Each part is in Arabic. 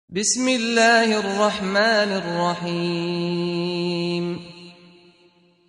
بسم الله الرحمن الرحيم.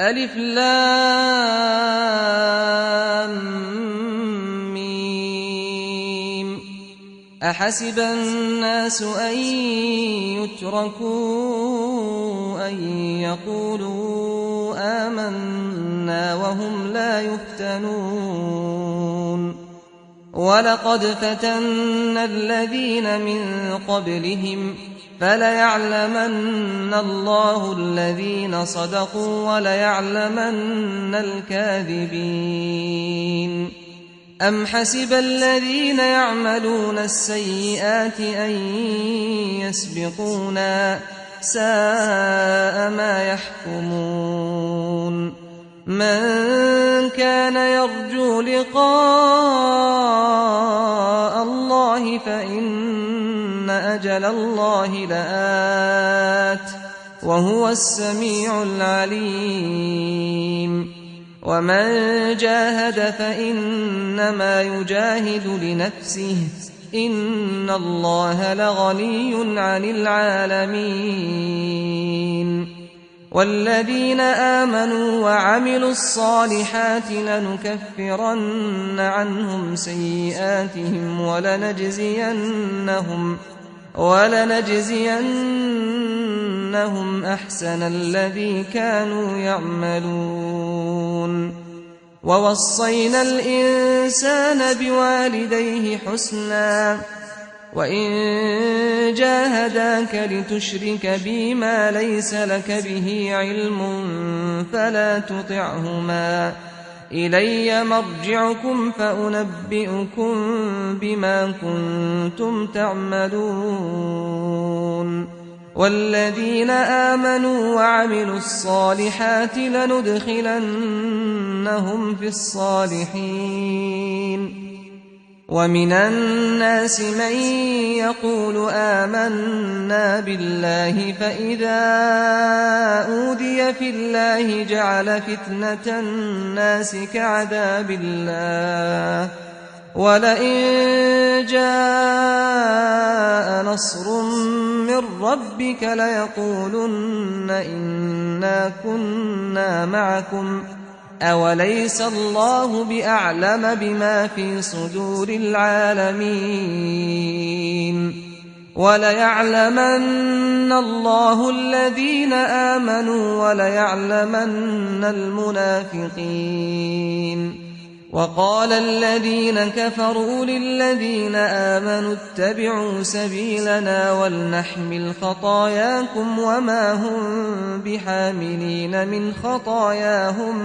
ألف لام ميم. أحسب الناس أن يتركوا أن يقولوا آمنا وهم لا يفتنون. ولقد فتنا الذين من قبلهم فليعلمن الله الذين صدقوا وليعلمن الكاذبين. أم حسب الذين يعملون السيئات أن يسبقونا ساء ما يحكمون. من كان يرجو لقاء الله فإن أجل الله لآت وهو السميع العليم. ومن جاهد فإنما يجاهد لنفسه إن الله لغني عن العالمين. والذين آمنوا وعملوا الصالحات لنكفرن عنهم سيئاتهم ولنجزينهم أحسن الذي كانوا يعملون. ووصينا الإنسان بوالديه حسنا وإن جاهداك لتشرك بي ما ليس لك به علم فلا تطعهما إلي مرجعكم فأنبئكم بما كنتم تعملون. والذين آمنوا وعملوا الصالحات لندخلنهم في الصالحين. ومن الناس من يقول آمنا بالله فإذا أوذي في الله جعل فتنة الناس كعذاب الله ولئن جاء نصر من ربك ليقولن إنا كنا معكم أوليس الله بأعلم بما في صدور العالمين. وليعلمن الله الذين آمنوا وليعلمن المنافقين. وقال الذين كفروا للذين آمنوا اتبعوا سبيلنا ولنحمل خطاياكم وما هم بحاملين من خطاياهم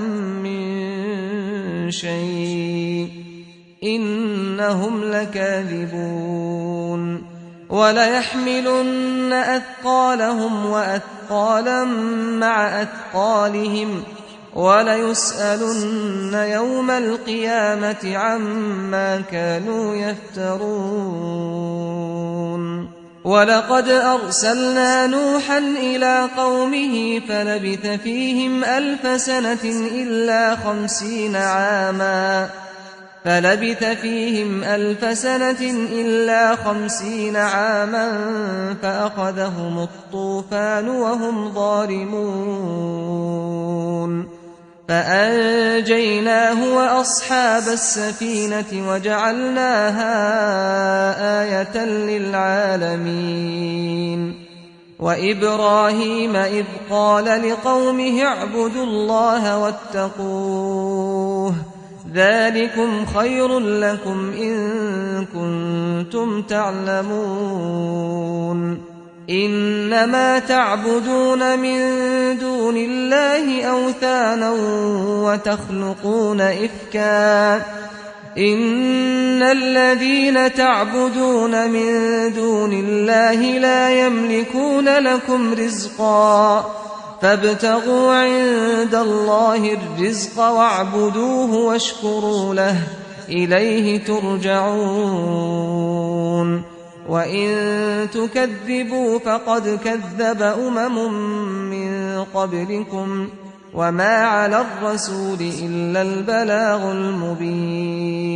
من شيء إنهم لكاذبون. وليحملن أثقالهم وأثقالا مع أثقالهم وليسألن يوم القيامة عما كانوا يفترون. ولقد أرسلنا نوحا إلى قومه فلبث فيهم 1000 سنة إلا 50 عاما فأخذهم الطوفان وهم ظالمون. فأنجيناه وأصحاب السفينة وجعلناها آية للعالمين. وإبراهيم إذ قال لقومه اعبدوا الله واتقوه ذلكم خير لكم إن كنتم تعلمون. إنما تعبدون من دون الله أوثانا وتخلقون إفكا إن الذين تعبدون من دون الله لا يملكون لكم رزقا فابتغوا عند الله الرزق واعبدوه واشكروا له إليه ترجعون. وإن تكذبوا فقد كذب من قبلكم وما على الرسول إلا البلاغ المبين.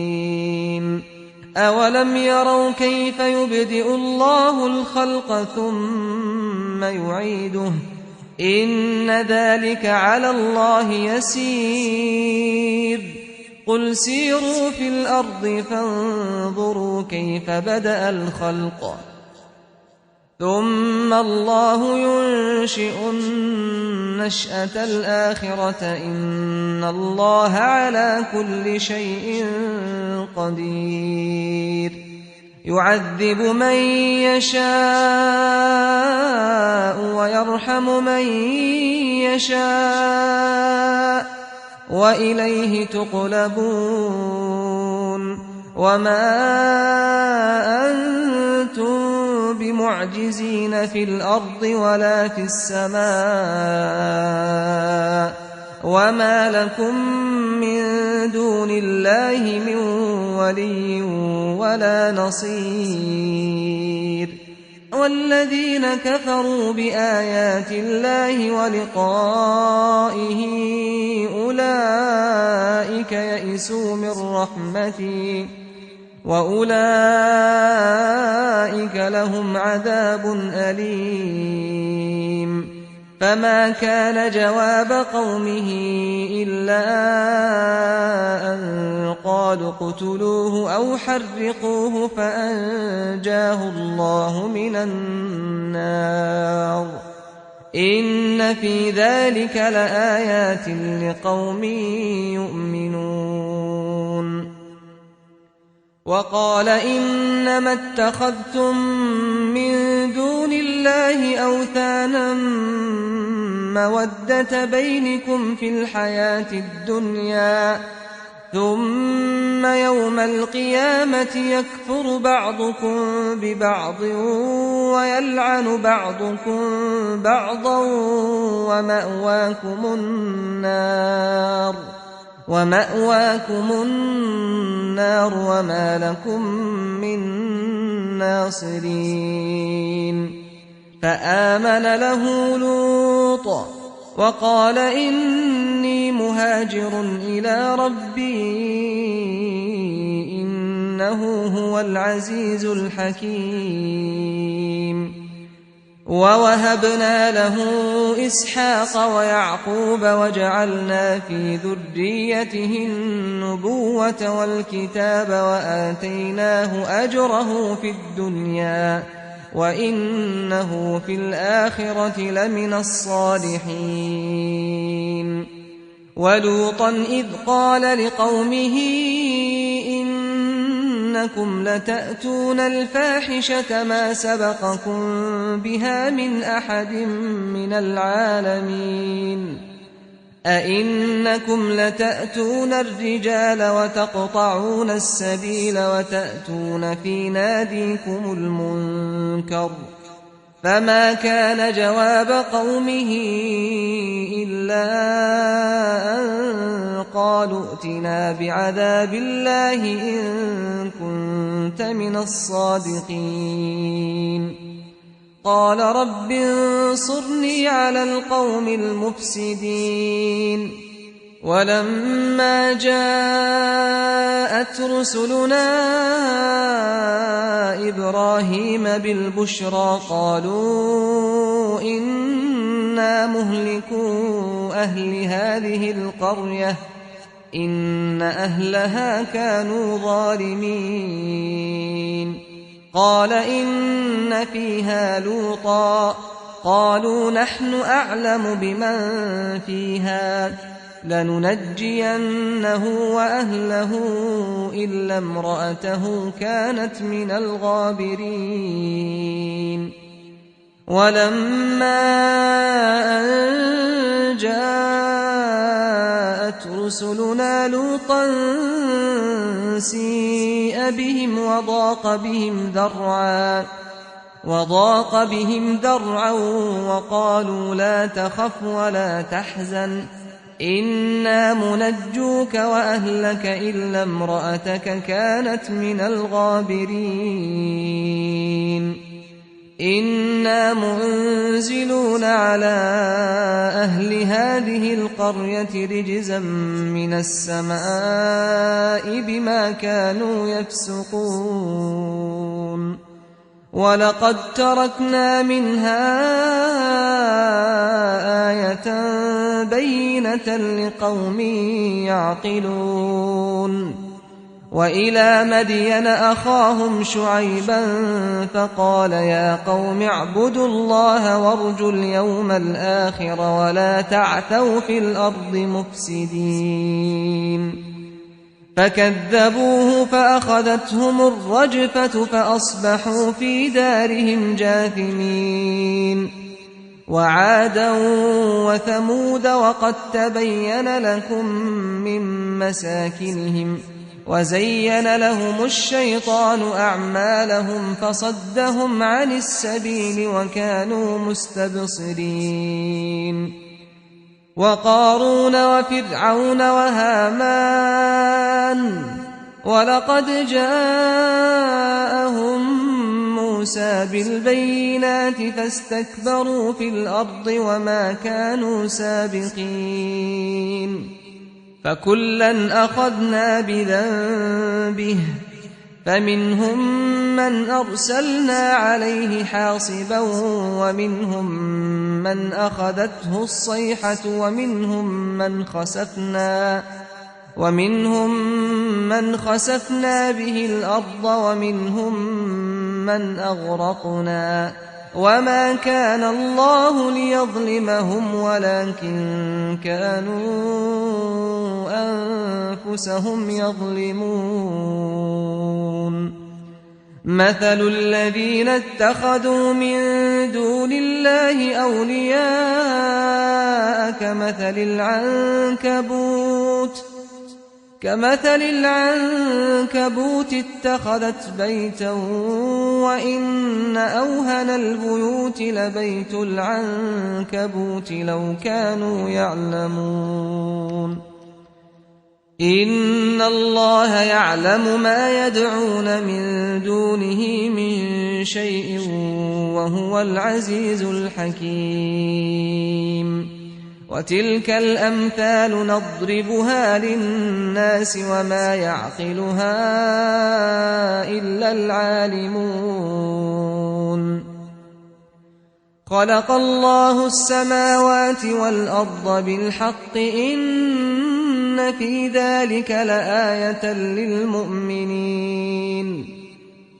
أولم يروا كيف يبدئ الله الخلق ثم يعيده إن ذلك على الله يسير قل سيروا في الأرض فانظروا كيف بدأ الخلق ثم الله ينشئ النشأة الآخرة إن الله على كل شيء قدير يعذب من يشاء ويرحم من يشاء وإليه تقلبون وما أنتم بمعجزين في الأرض ولا في السماء وما لكم من دون الله من ولي ولا نصير والذين كفروا بآيات الله ولقائه أولئك يئسوا من رحمتي وأولئك لهم عذاب أليم فما كان جواب قومه إلا أن قالوا اقتلوه أو حرقوه فأنجاه الله من النار إن في ذلك لآيات لقوم يؤمنون وقال إنما اتخذتم من دون الله أوثانا مودة بينكم في الحياة الدنيا ثم يوم القيامة يكفر بعضكم ببعض ويلعن بعضكم بعضا ومأواكم النار وما لكم من ناصرين فآمن له لوط وقال إني مهاجر إلى ربي إنه هو العزيز الحكيم ووهبنا له إسحاق ويعقوب وجعلنا في ذريته النبوة والكتاب وآتيناه أجره في الدنيا وإنه في الآخرة لمن الصالحين ولوطا إذ قال لقومه إنكم لتأتون الفاحشة ما سبقكم بها من أحد من العالمين أئنكم لتأتون الرجال وتقطعون السبيل وتأتون في ناديكم المنكر فما كان جواب قومه إلا أن قالوا ائتنا بعذاب الله إن كنت من الصادقين قال رب انصرني على القوم المفسدين ولما جاءت رسلنا إبراهيم بالبشرى قالوا إنا مهلكو أهل هذه القرية إن أهلها كانوا ظالمين قال إن فيها لوطا قالوا نحن أعلم بمن فيها لننجينه وأهله إلا امرأته كانت من الغابرين ولما أن جاءت رسلنا لوطا سيء بهم وضاق بهم ذرعا وقالوا لا تخف ولا تحزن إنا منجوك وأهلك إلا امرأتك كانت من الغابرين إنا منزلون على أهل هذه القرية رجزا من السماء بما كانوا يفسقون ولقد تركنا منها آية بينة لقوم يعقلون وإلى مدين أخاهم شعيبا فقال يا قوم اعبدوا الله وارجوا اليوم الآخر ولا تعثوا في الأرض مفسدين فكذبوه فأخذتهم الرجفة فأصبحوا في دارهم جاثمين وعادا وثمود وقد تبين لكم من مساكنهم وزين لهم الشيطان أعمالهم فصدهم عن السبيل وكانوا مستبصرين وقارون وفرعون وهامان ولقد جاءهم موسى بالبينات فاستكبروا في الأرض وما كانوا سابقين فكلا أخذنا بذنبه فمنهم من أرسلنا عليه حاصبا ومنهم من أخذته الصيحة ومنهم من خسفنا به الأرض ومنهم من أغرقنا وما كان الله ليظلمهم ولكن كانوا أنفسهم يظلمون مثل الذين اتخذوا من دون الله أولياء كمثل العنكبوت اتخذت بيتا وإن أوهن البيوت لبيت العنكبوت لو كانوا يعلمون إن الله يعلم ما يدعون من دونه من شيء وهو العزيز الحكيم وتلك الأمثال نضربها للناس وما يعقلها إلا العالمون خلق الله السماوات والأرض بالحق إن في ذلك لآية للمؤمنين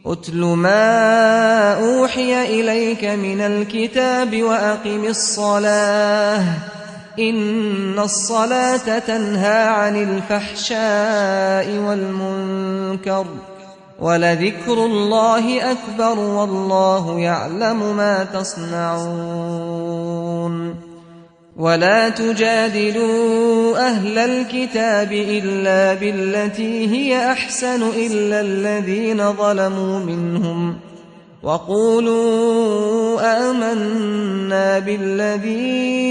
أتل ما أوحي إليك من الكتاب وأقم الصلاة إن الصلاة تنهى عن الفحشاء والمنكر ولذكر الله أكبر والله يعلم ما تصنعون ولا تجادلوا أهل الكتاب إلا بالتي هي أحسن إلا الذين ظلموا منهم وقولوا آمنا بالذي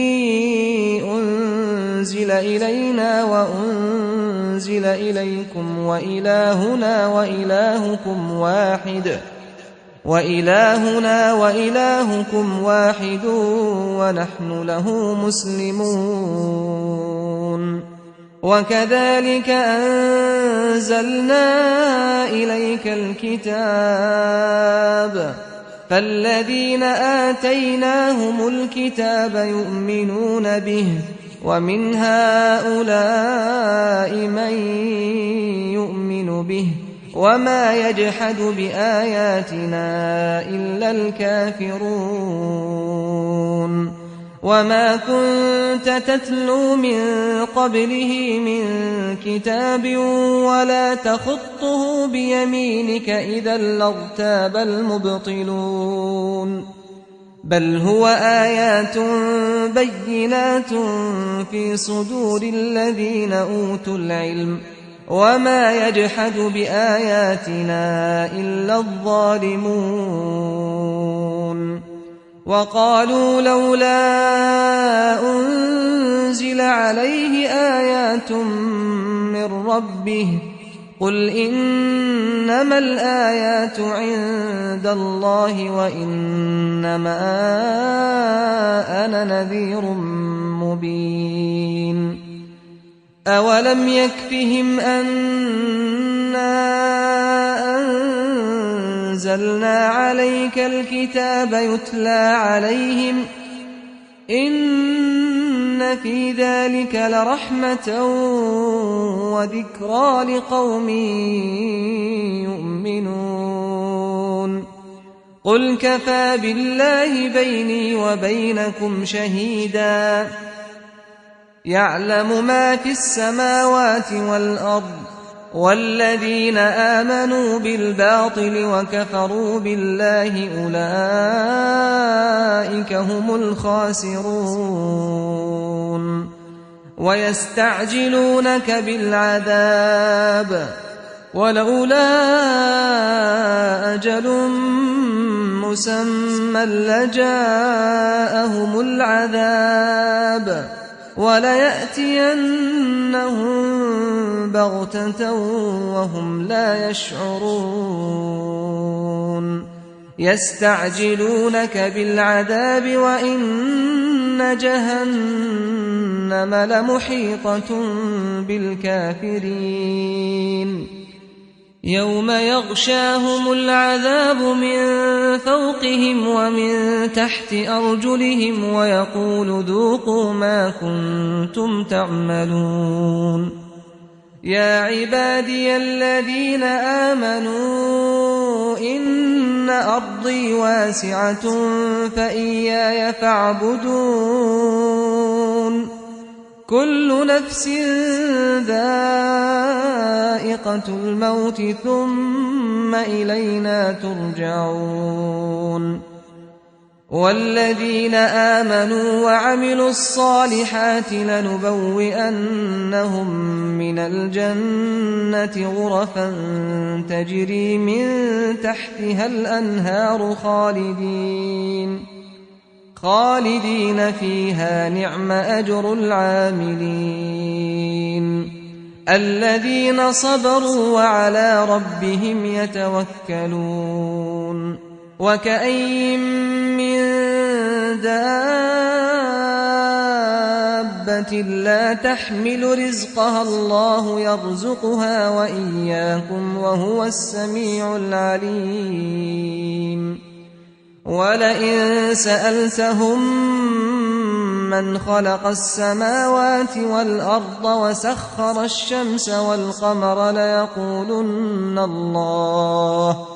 أنزل إلينا وأنزل إليكم وإلهنا وإلهكم واحد ونحن له مسلمون وكذلك أنزلنا إليك الكتاب فالذين آتيناهم الكتاب يؤمنون به ومن هؤلاء من يؤمن به وما يجحد بآياتنا إلا الكافرون وما كنت تتلو من قبله من كتاب ولا تخطه بيمينك إذا لارتاب المبطلون بل هو آيات بينات في صدور الذين أوتوا العلم وما يجحد بآياتنا إلا الظالمون وقالوا لولا أنزل عليه آيات من ربه قل إنما الآيات عند الله وإنما أنا نذير مبين أولم يكفهم أنا أنزلنا عليك الكتاب يتلى عليهم إن في ذلك لرحمة وذكرى لقوم يؤمنون قل كفى بالله بيني وبينكم شهيدا يعلم ما في السماوات والأرض والذين آمنوا بالباطل وكفروا بالله أولئك هم الخاسرون ويستعجلونك بالعذاب ولولا أجل مسمى لجاءهم العذاب وليأتينهم بغتة وهم لا يشعرون يستعجلونك بالعذاب وإن جهنم لمحيطة بالكافرين يوم يغشاهم العذاب من فوقهم ومن تحت أرجلهم ويقول ذوقوا ما كنتم تعملون يا عبادي الذين آمنوا إن أرضي واسعة فإياي فاعبدون كل نفس ذائقة الموت ثم إلينا ترجعون والذين آمنوا وعملوا الصالحات لنبوئنهم من الجنة غرفا تجري من تحتها الأنهار خالدين فيها نعم أجر العاملين الذين صبروا وعلى ربهم يتوكلون وكأين من دابة لا تحمل رزقها الله يرزقها وإياكم وهو السميع العليم ولئن سألتهم من خلق السماوات والأرض وسخر الشمس والقمر ليقولن الله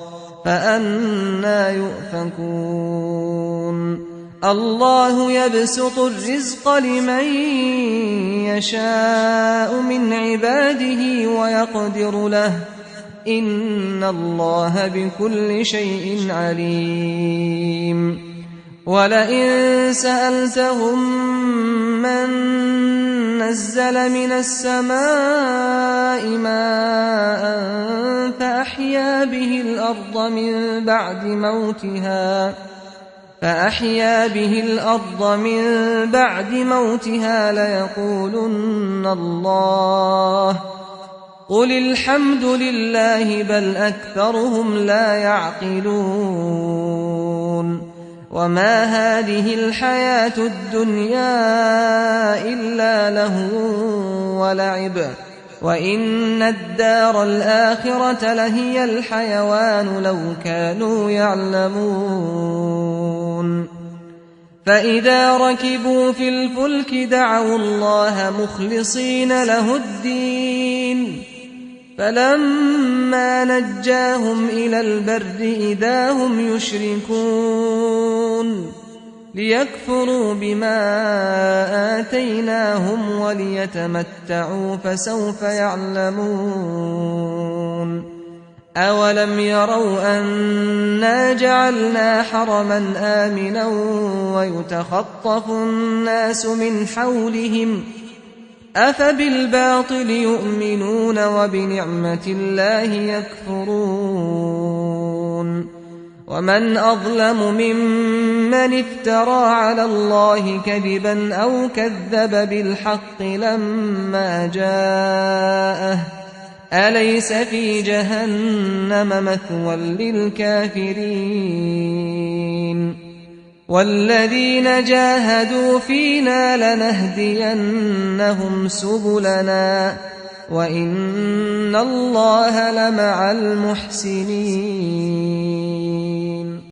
فأنى يؤفكون الله يبسط الرزق لمن يشاء من عباده ويقدر له إن الله بكل شيء عليم ولئن سألتهم من نزل من السماء ماء فأحيا به الأرض من بعد موتها ليقولن الله قل الحمد لله بل أكثرهم لا يعقلون وما هذه الحياة الدنيا إلا لهو ولعب وإن الدار الآخرة لهي الحيوان لو كانوا يعلمون فإذا ركبوا في الفلك دعوا الله مخلصين له الدين فلما نجاهم إلى البر إذا هم يشركون ليكفروا بما آتيناهم وليتمتعوا فسوف يعلمون أولم يروا أنا جعلنا حرما آمنا ويتخطف الناس من حولهم أفبالباطل يؤمنون وبنعمة الله يكفرون ومن أظلم ممن افترى على الله كذبا أو كذب بالحق لما جاءه أليس في جهنم مثوى للكافرين والذين جاهدوا فينا لنهدينهم سبلنا وإن الله لمع المحسنين